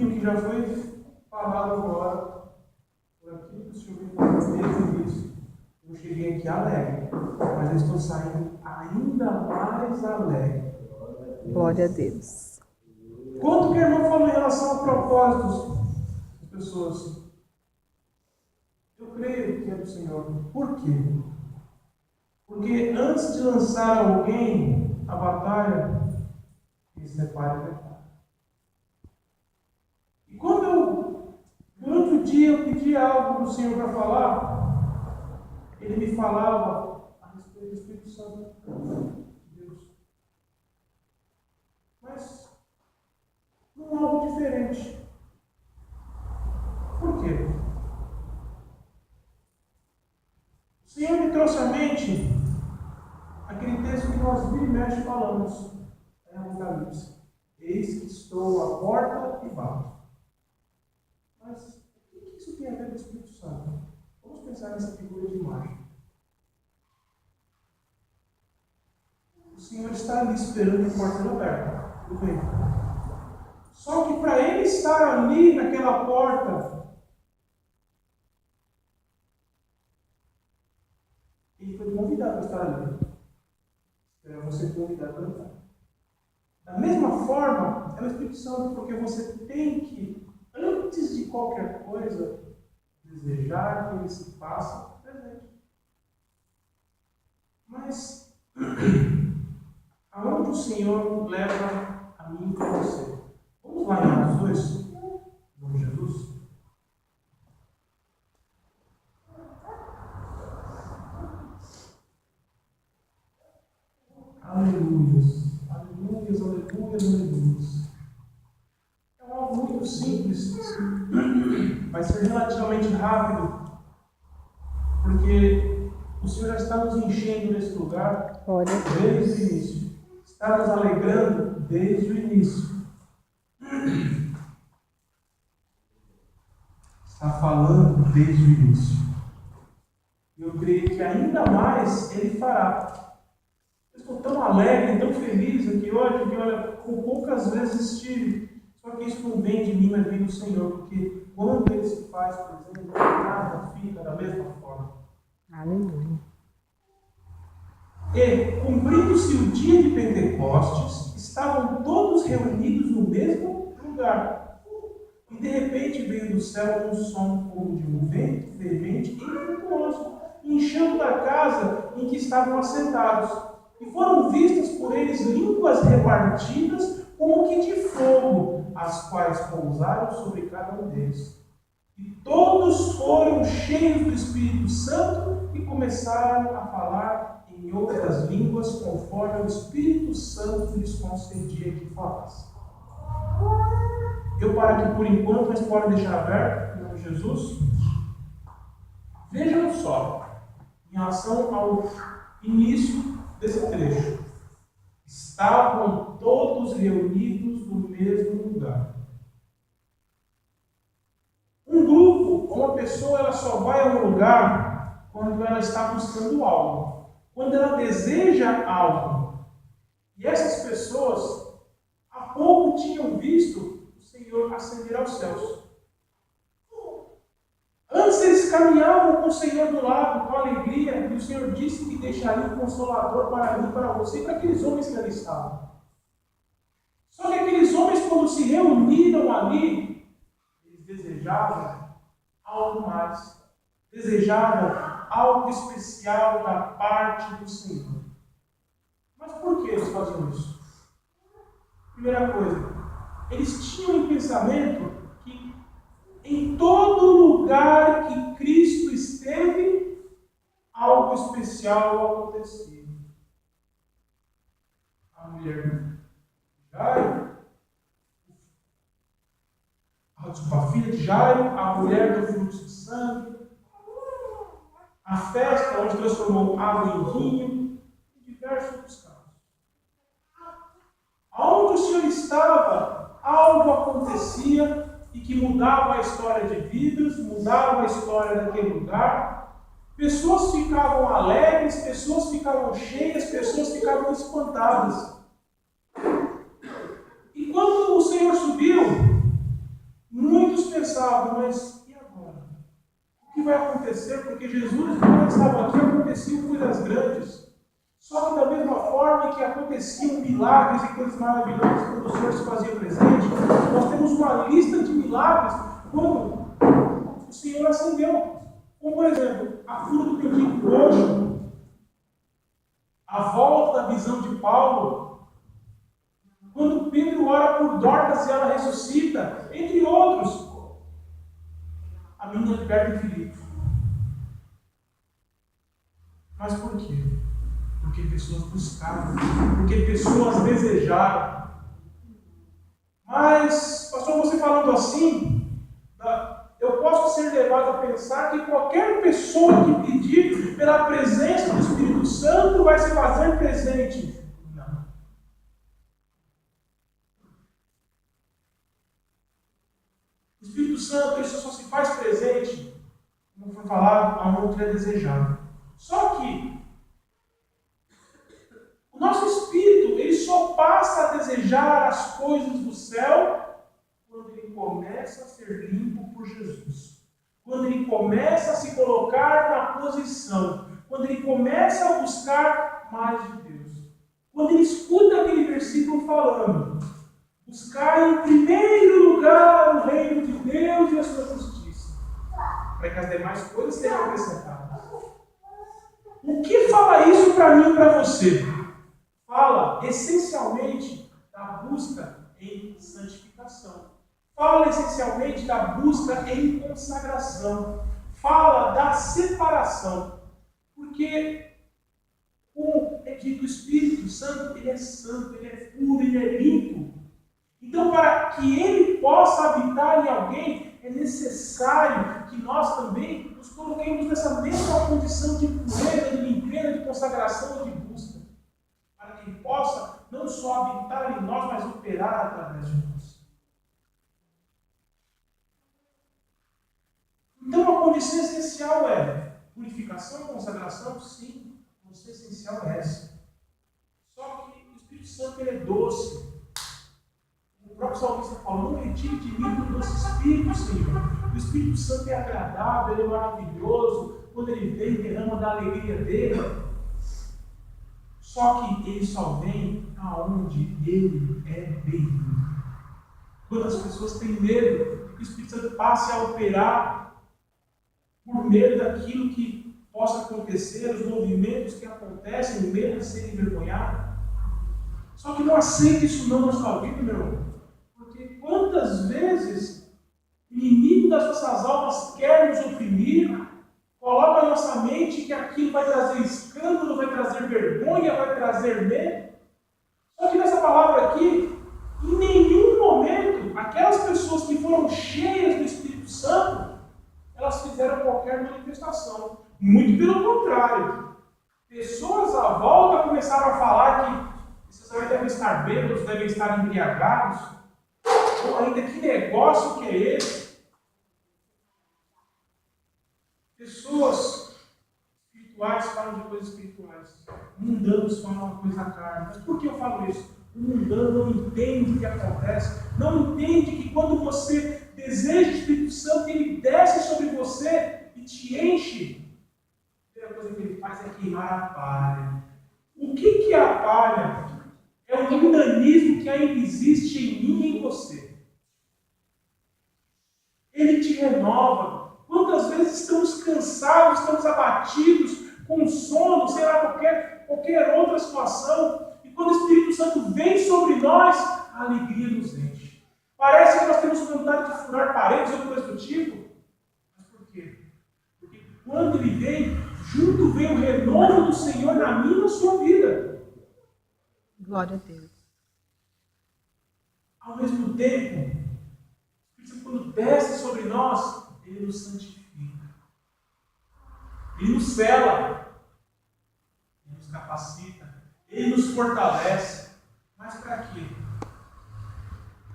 tudo que já foi falado agora, por aquilo que o Senhor me falou desde isso, eu cheguei aqui alegre, mas eu estou saindo ainda mais alegre. Glória a Deus. Quanto que a irmã falou em relação a propósitos das pessoas? Eu creio que é do Senhor. Por quê? Porque antes de lançar alguém à batalha, ele separa e prepara. E quando eu, durante o dia, eu pedi algo para o Senhor para falar, ele me falava a respeito do Espírito Santo de Deus. Mas não é algo diferente. Por quê? O Senhor me trouxe à mente aquele texto que nós vira e mexe falamos em Apocalipse. Eis que estou à porta e bato. Mas o que isso tem a ver com o Espírito Santo? Vamos pensar nessa figura de imagem. O Senhor está ali esperando a porta aberta. Tudo bem. Só que para ele estar ali naquela porta, ele foi convidado a estar ali. Espera você convidado para entrar. Da mesma forma, é o Espírito Santo, porque você tem que, antes de qualquer coisa, desejar que ele se faça presente. Mas, aonde o Senhor leva a mim e a você? Vamos lá em Atos 2? Em nome de Jesus. Aleluias. Aleluias, aleluias, aleluias. É algo muito simples, vai ser relativamente rápido, porque o Senhor já está nos enchendo nesse lugar desde o início. Está nos alegrando desde o início. Está falando desde o início. E eu creio que ainda mais Ele fará. Eu estou tão alegre, tão feliz aqui hoje, que olha, como poucas vezes estive. Só que isso não vem de mim, mas vem do Senhor, porque quando Ele se faz presente, nada fica da mesma forma. Aleluia. E, cumprindo-se o dia de Pentecostes, estavam todos reunidos no mesmo lugar. E de repente veio do céu um som como de um vento veemente e impetuoso, enchendo da casa em que estavam assentados. E foram vistas por eles línguas repartidas como que de fogo, as quais pousaram sobre cada um deles. E todos foram cheios do Espírito Santo e começaram a falar em outras línguas, conforme o Espírito Santo lhes concedia que falassem. Eu paro aqui por enquanto, mas pode deixar aberto, em nome de Jesus. Vejam só, em relação ao início desse trecho. Estavam todos reunidos no mesmo lugar. Um grupo, uma pessoa, ela só vai a um lugar quando ela está buscando algo. Quando ela deseja algo. E essas pessoas, há pouco tinham visto o Senhor ascender aos céus. Antes eles caminhavam com o Senhor do lado, com alegria, e o Senhor disse que deixaria um consolador para mim, para você e para aqueles homens que ali estavam. Só que aqueles homens, quando se reuniram ali, eles desejavam algo mais. Desejavam algo especial da parte do Senhor. Mas por que eles faziam isso? Primeira coisa, eles tinham em pensamento que em todo lugar que Cristo esteve, algo especial acontecia. A mulher de Jairo, a filha de Jairo, a mulher do fluxo de sangue, a festa onde transformou água em vinho, e diversos outros casos. Aonde o Senhor estava, algo acontecia e que mudava a história de vidas, mudava a história daquele lugar. Pessoas ficavam alegres, pessoas ficavam cheias, pessoas ficavam espantadas. E quando o Senhor subiu, Fábio, mas e agora? O que vai acontecer? Porque Jesus, quando estava aqui, aconteciam coisas grandes. Só que da mesma forma que aconteciam milagres e coisas maravilhosas quando o Senhor se fazia presente, nós temos uma lista de milagres quando o Senhor acendeu. Como, por exemplo, a cura do mendigo coxo, a volta da visão de Paulo, quando Pedro ora por Dorcas e ela ressuscita, entre outros. A menina liberta em Filipe. Mas por quê? Porque pessoas buscaram, porque pessoas desejaram. Mas, pastor, você falando assim, eu posso ser levado a pensar que qualquer pessoa que pedir pela presença do Espírito Santo vai se fazer presente. Não. O Espírito Santo ele só se faz presente, como foi falado, aonde ele é desejado. Só que o nosso espírito, ele só passa a desejar as coisas do céu quando ele começa a ser limpo por Jesus. Quando ele começa a se colocar na posição. Quando ele começa a buscar mais de Deus. Quando ele escuta aquele versículo falando: buscar em primeiro lugar o reino de Deus e a sua justiça, para que as demais coisas sejam acrescentadas. O que fala isso para mim e para você? Fala essencialmente da busca em santificação. Fala essencialmente da busca em consagração. Fala da separação. Porque, como é dito, o Espírito Santo, ele é santo, ele é puro, ele é limpo. Então, para que ele possa habitar em alguém, é necessário que nós também nos coloquemos nessa mesma condição de pureza, de limpeza, de consagração e de busca. Para que ele possa não só habitar em nós, mas operar através de nós. Então a condição essencial é purificação e consagração? Sim, a condição essencial é essa. Só que o Espírito Santo ele é doce. O próprio salmista fala: não retire de mim o doce Espírito, Senhor. O Espírito Santo é agradável, ele é maravilhoso. Quando ele vem, derrama da alegria dele. Só que ele só vem aonde ele é bem-vindo. Quando as pessoas têm medo que o Espírito Santo passe a operar por medo daquilo que possa acontecer, os movimentos que acontecem, o medo de ser envergonhado. Só que não aceite isso não na sua vida, meu irmão. Porque quantas vezes o inimigo das nossas almas quer nos oprimir, coloca na nossa mente que aquilo vai trazer escândalo, vai trazer vergonha, vai trazer medo. Só que nessa palavra aqui, em nenhum momento, aquelas pessoas que foram cheias do Espírito Santo, elas fizeram qualquer manifestação. Muito pelo contrário. Pessoas à volta começaram a falar que esses aí devem estar bêbados, devem estar embriagados. Ou ainda, que negócio que é esse? Pessoas espirituais falam de coisas espirituais. Mundanos falam uma coisa da carne. Mas por que eu falo isso? O mundano não entende o que acontece. Não entende que quando você deseja o Espírito Santo, ele desce sobre você e te enche. A primeira coisa que ele faz é queimar a palha. O que é a palha? É o mundanismo que ainda existe em mim e em você. Ele te renova. Quantas vezes estamos cansados, estamos abatidos, com sono, sei lá, qualquer outra situação, e quando o Espírito Santo vem sobre nós, a alegria nos enche. Parece que nós temos vontade de furar paredes ou coisa do tipo. Mas por quê? Porque quando ele vem, junto vem o renovo do Senhor na minha e na sua vida. Glória a Deus. Ao mesmo tempo, o Espírito Santo, quando desce sobre nós, ele nos santifica. Ele nos sela. Ele nos capacita. Ele nos fortalece. Mas para quê?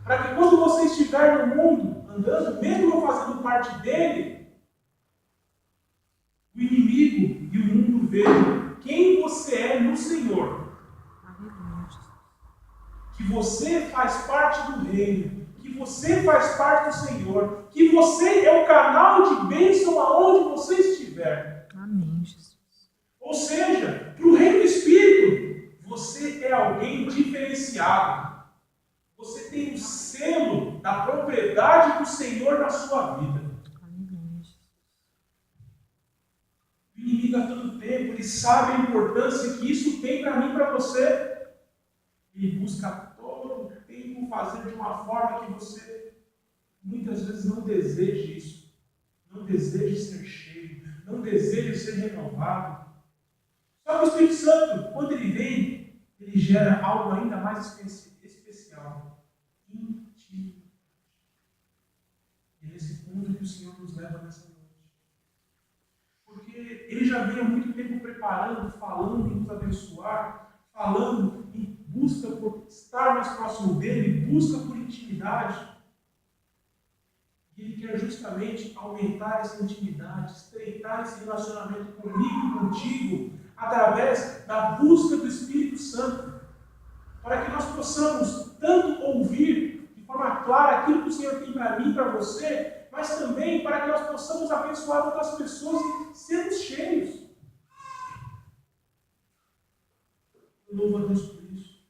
Para que quando você estiver no mundo, andando, mesmo não fazendo parte dele, o inimigo e o mundo vejam quem você é no Senhor. Que você faz parte do reino. Que você faz parte do Senhor, que você é o canal de bênção aonde você estiver. Amém, Jesus. Ou seja, para o reino do Espírito, você é alguém diferenciado. Você tem o selo da propriedade do Senhor na sua vida. Amém, Jesus. O inimigo a todo tempo, ele sabe a importância que isso tem para mim e para você. Ele busca todo o tempo fazer de uma forma que você muitas vezes não deseje isso. Não deseje ser cheio. Não deseje ser renovado. Só que o Espírito Santo, quando ele vem, ele gera algo ainda mais especial. Intimidade. E é nesse ponto que o Senhor nos leva nessa noite. Porque ele já vem há muito tempo preparando, falando em nos abençoar, falando em busca por estar mais próximo dele, busca por intimidade. E ele quer justamente aumentar essa intimidade, estreitar esse relacionamento comigo e contigo, através da busca do Espírito Santo, para que nós possamos tanto ouvir de forma clara aquilo que o Senhor tem para mim e para você, mas também para que nós possamos abençoar outras pessoas e sermos cheios. Eu louvo a Deus por isso.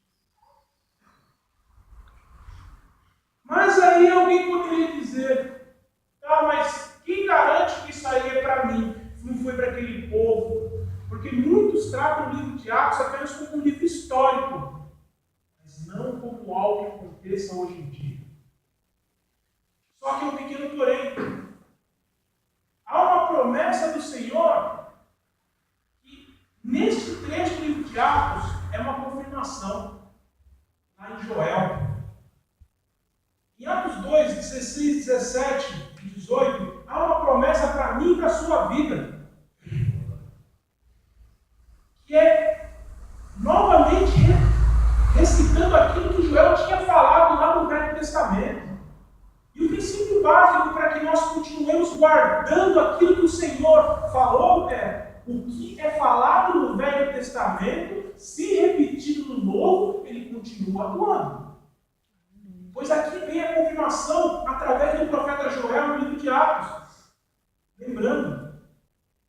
Mas aí alguém poderia dizer, mas quem garante que isso aí é para mim? Não foi para aquele povo? Porque muitos tratam o livro de Atos apenas como um livro histórico, mas não como algo que aconteça hoje em dia. Só que é um pequeno porém. Há uma promessa do Senhor que, neste trecho do livro de Atos, é uma confirmação. Lá em Joel. Em Atos 2, 16, 17 e 18, há uma promessa para mim e para a sua vida. Que é novamente recitando aquilo que Joel tinha falado lá no Velho Testamento. E o princípio básico para que nós continuemos guardando aquilo que o Senhor falou é o que é falado no Velho Testamento, se repetido no Novo, ele continua atuando. Pois aqui vem a confirmação através do profeta Joel no livro de Atos. Lembrando,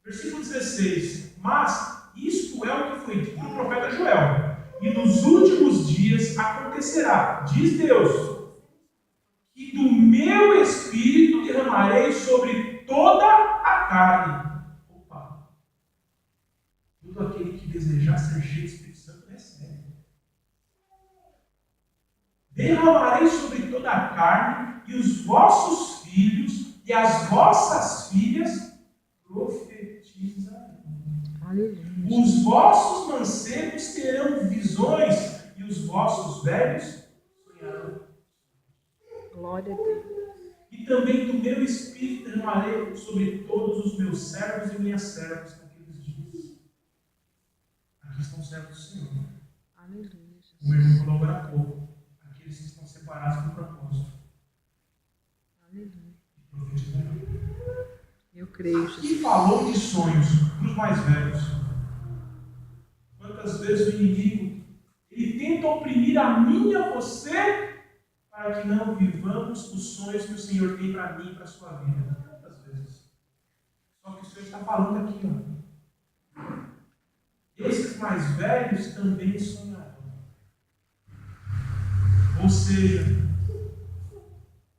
versículo 16, mas isto é o que foi dito pelo profeta Joel. E nos últimos dias acontecerá, diz Deus, que do meu Espírito derramarei sobre toda a carne. Opa! Todo aquele que desejar ser cheio do Espírito Santo recebe. Derramarei sobre toda a carne, e os vossos filhos e as vossas filhas profetizarão. Os vossos mancebos terão visões, e os vossos velhos sonharão. Glória a Deus. E também do meu Espírito derramarei sobre todos os meus servos e minhas servas naqueles dias. Aqui estão os servos do Senhor. Aleluia. O irmão falou agora há pouco. Aqueles que estão separados do propósito. Aleluia. E profetizarão. Eu creio, Jesus. E falou de sonhos para os mais velhos. Quantas vezes o inimigo ele tenta oprimir a mim e a você para que não vivamos os sonhos que o Senhor tem para mim e para a sua vida. Quantas vezes? Só que o Senhor está falando aqui, esses mais velhos também sonharão. Ou seja,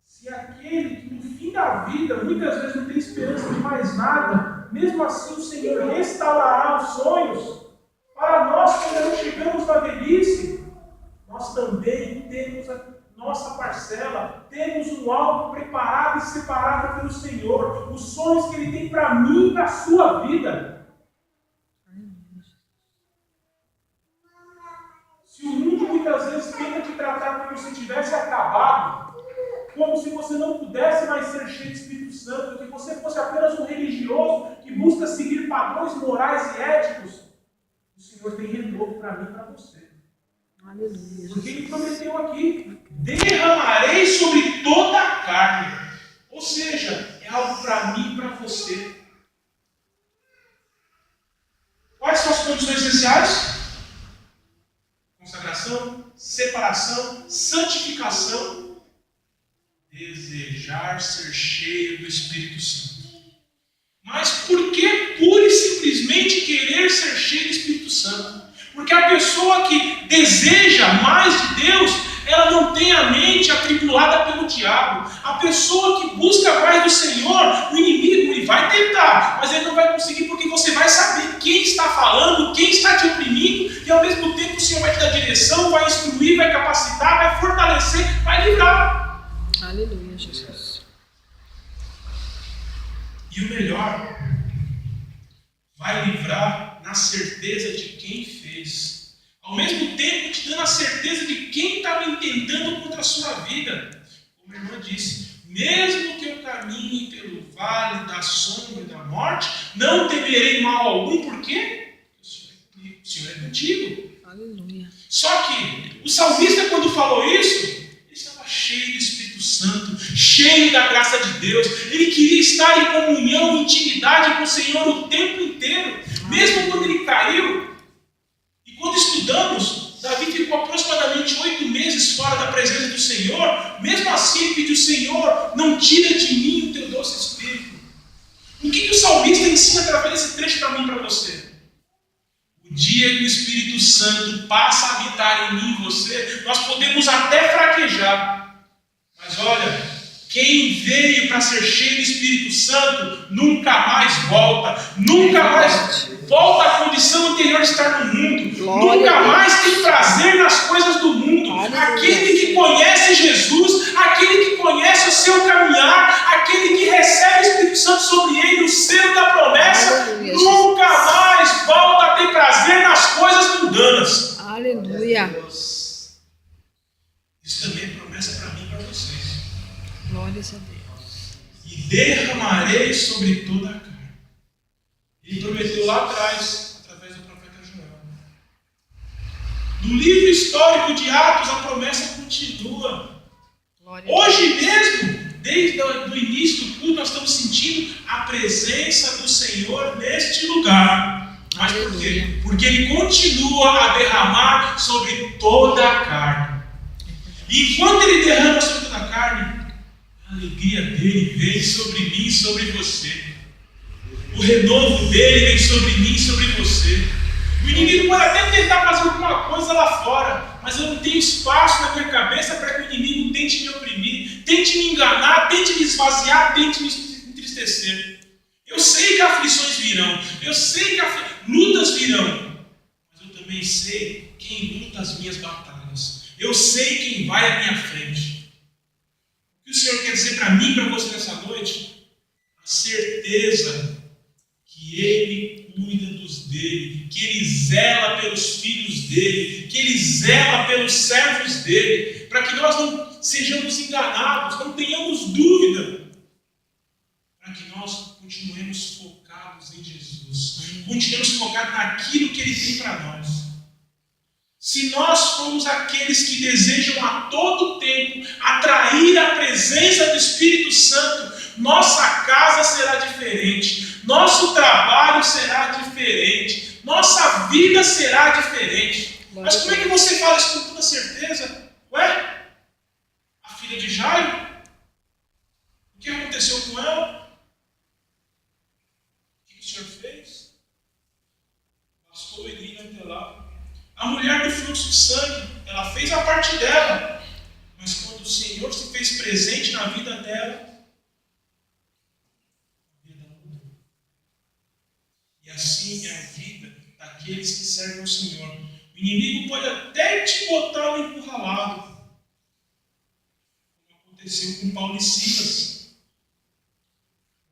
se aquele que no fim da vida muitas vezes não tem esperança de mais nada, mesmo assim o Senhor restaurará os sonhos para nós que ainda não chegamos na velhice. Nós também temos a nossa parcela, temos um alvo preparado e separado pelo Senhor, os sonhos que Ele tem para mim e para a sua vida. Se o mundo muitas vezes tenta te tratar como se tivesse acabado, como se você não pudesse mais ser cheio de Espírito Santo, que você fosse apenas um religioso que busca seguir padrões morais e éticos, o Senhor tem renovo para mim e para você. Aleluia. Porque Ele prometeu aqui, derramarei sobre toda a carne. Ou seja, é algo para mim e para você. Quais são as condições essenciais? Consagração, separação, santificação. Desejar ser cheio do Espírito Santo. Mas por que pura e simplesmente querer ser cheio do Espírito Santo? Porque a pessoa que deseja mais de Deus, ela não tem a mente atribulada pelo diabo. A pessoa que busca mais do Senhor, o inimigo, ele vai tentar, mas ele não vai conseguir, porque você vai saber quem está falando, quem está te oprimindo, e ao mesmo tempo o Senhor vai te dar direção, vai instruir, vai capacitar, vai fortalecer, vai livrar. Aleluia, Jesus. E o melhor, vai livrar na certeza de quem fez. Ao mesmo tempo te dando a certeza de quem está tentando contra a sua vida. Como a irmã disse, mesmo que eu caminhe pelo vale da sombra e da morte, não temerei mal algum, por quê? O Senhor é contigo. Aleluia. Só que o salmista, quando falou isso, ele estava cheio do Espírito Santo, cheio da graça de Deus. Ele queria estar em comunhão, em intimidade com o Senhor o tempo inteiro. Mesmo quando ele caiu, e quando estudamos, Davi ficou aproximadamente 8 meses fora da presença do Senhor. Mesmo assim ele pediu: Senhor, não tira de mim o teu doce Espírito. O que o salmista ensina através desse trecho para mim e para você? O dia que o Espírito Santo passa a habitar em mim e você, nós podemos até fraquejar. Mas olha, quem veio para ser cheio do Espírito Santo nunca mais volta. Nunca mais volta à condição anterior de estar no mundo. Glória nunca mais tem prazer nas coisas do mundo. Aleluia. Aquele que conhece Jesus, aquele que conhece o seu caminhar, aquele que recebe o Espírito Santo sobre ele, o selo da promessa, Aleluia, nunca mais volta a ter prazer nas coisas mundanas. Aleluia. Isso também é promessa para mim e para vocês. Glórias a Deus. E derramarei sobre toda a carne. Ele prometeu lá atrás, através do profeta Joel. No livro histórico de Atos, a promessa continua. Hoje mesmo, desde o início do culto, nós estamos sentindo a presença do Senhor neste lugar. Mas por quê? Porque Ele continua a derramar sobre toda a carne. E enquanto Ele derrama sobre toda a carne, a alegria dele vem sobre mim e sobre você. O renovo dele vem sobre mim e sobre você. O inimigo pode até tentar fazer alguma coisa lá fora, mas eu não tenho espaço na minha cabeça para que o inimigo tente me oprimir, tente me enganar, tente me esvaziar, tente me entristecer. Eu sei que aflições virão, eu sei que lutas virão, mas eu também sei quem luta as minhas batalhas. Eu sei quem vai à minha frente. O que o Senhor quer dizer para mim e para você nessa noite? A certeza que Ele cuida dos dele, que Ele zela pelos filhos dele, que Ele zela pelos servos dele, para que nós não sejamos enganados, não tenhamos dúvida, para que nós continuemos focados em Jesus, continuemos focados naquilo que Ele tem para nós. Se nós formos aqueles que desejam a todo tempo atrair a presença do Espírito Santo, nossa casa será diferente, nosso trabalho será diferente, nossa vida será diferente. Mas como é que você fala isso com toda certeza? Ué? A filha de Jairo? O que aconteceu com ela? O que o Senhor fez? Bastou ele ir até lá. A mulher do fluxo de sangue, ela fez a parte dela, mas quando o Senhor se fez presente na vida dela, a vida dela mudou. E assim é a vida daqueles que servem ao Senhor. O inimigo pode até te botar no encurralado, como aconteceu com Paulo e Silas.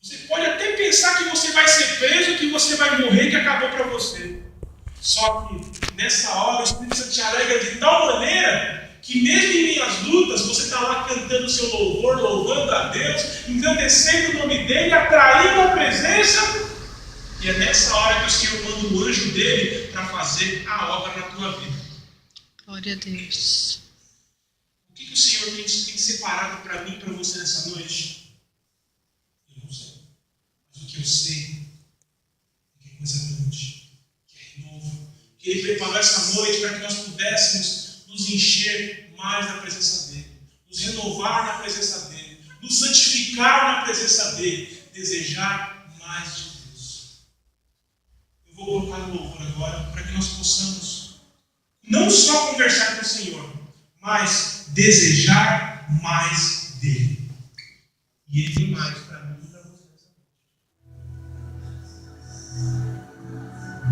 Você pode até pensar que você vai ser preso, que você vai morrer, que acabou para você. Só que nessa hora o Espírito Santo te alegra de tal maneira que mesmo em minhas lutas você está lá cantando o seu louvor, louvando a Deus, engrandecendo o nome dele, atraindo a presença. E é nessa hora que o Senhor manda o anjo dele para fazer a obra na tua vida. Glória a Deus. O que o Senhor tem separado para mim e para você nessa noite? Eu não sei. Mas o que eu sei é que é coisa grande. Que Ele preparou essa noite para que nós pudéssemos nos encher mais da presença dEle, nos renovar na presença dEle, nos santificar na presença dele, desejar mais de Deus. Eu vou colocar no louvor agora para que nós possamos não só conversar com o Senhor, mas desejar mais dele. E ele tem mais para mim.